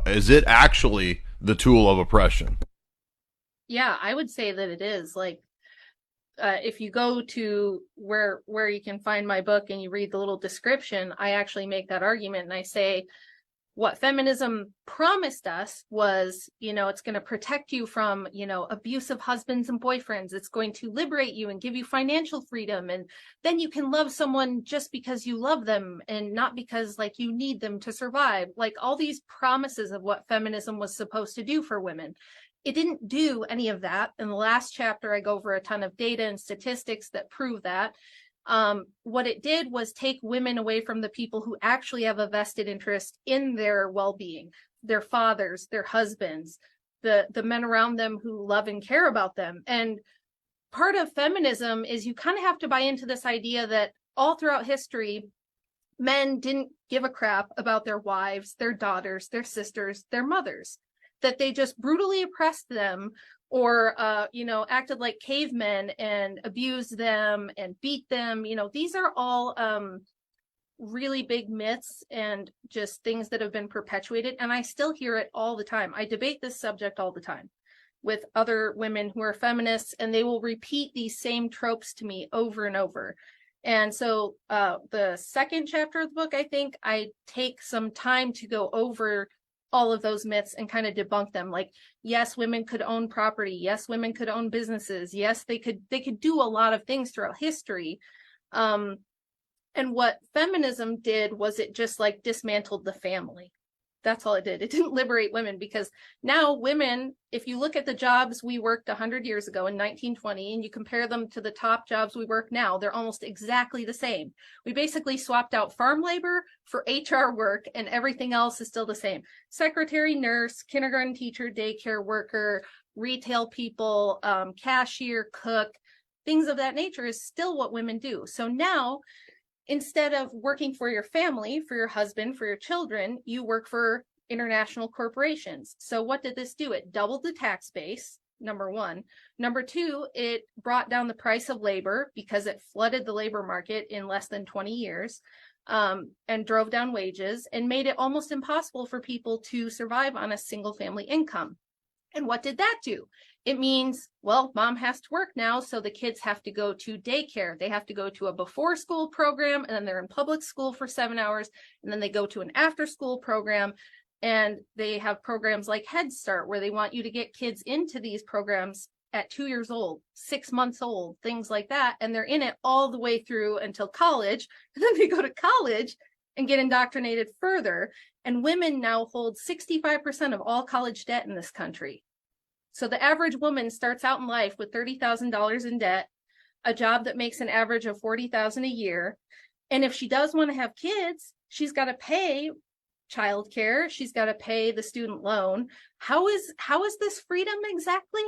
Is it actually the tool of oppression? Yeah, I would say that it is. Like, if you go to where you can find my book and you read the little description, I actually make that argument and I say what feminism promised us was, it's going to protect you from, abusive husbands and boyfriends. It's going to liberate you and give you financial freedom. And then you can love someone just because you love them and not because like you need them to survive. Like all these promises of what feminism was supposed to do for women. It didn't do any of that. In the last chapter, I go over a ton of data and statistics that prove that. What it did was take women away from the people who actually have a vested interest in their well-being, their fathers, their husbands, the men around them who love and care about them. And part of feminism is you kind of have to buy into this idea that all throughout history, men didn't give a crap about their wives, their daughters, their sisters, their mothers, that they just brutally oppressed them or acted like cavemen and abused them and beat them. These are all really big myths and just things that have been perpetuated, and I still hear it all the time. I debate this subject all the time with other women who are feminists, and they will repeat these same tropes to me over and over. And so the second chapter of the book, I think I take some time to go over all of those myths and kind of debunk them. Like, yes, women could own property. Yes, women could own businesses. Yes, they could do a lot of things throughout history. And what feminism did was it just like dismantled the family. That's all it did. It didn't liberate women, because now women, if you look at the jobs we worked 100 years ago in 1920 and you compare them to the top jobs we work now, they're almost exactly the same. We basically swapped out farm labor for HR work, and everything else is still the same. Secretary, nurse, kindergarten teacher, daycare worker, retail people, cashier, cook, things of that nature is still what women do. So now, instead of working for your family, for your husband, for your children, you work for international corporations. So what did this do? It doubled the tax base, number one. Number two, it brought down the price of labor because it flooded the labor market in less than 20 years, and drove down wages and made it almost impossible for people to survive on a single family income. And what did that do? It means, well, mom has to work now, so the kids have to go to daycare. They have to go to a before school program, and then they're in public school for 7 hours, and then they go to an after school program. And they have programs like Head Start, where they want you to get kids into these programs at 2 years old, 6 months old, things like that. And they're in it all the way through until college. And then they go to college and get indoctrinated further. And women now hold 65% of all college debt in this country. So the average woman starts out in life with $30,000 in debt, a job that makes an average of $40,000 a year. And if she does want to have kids, she's got to pay childcare. She's got to pay the student loan. How is this freedom exactly?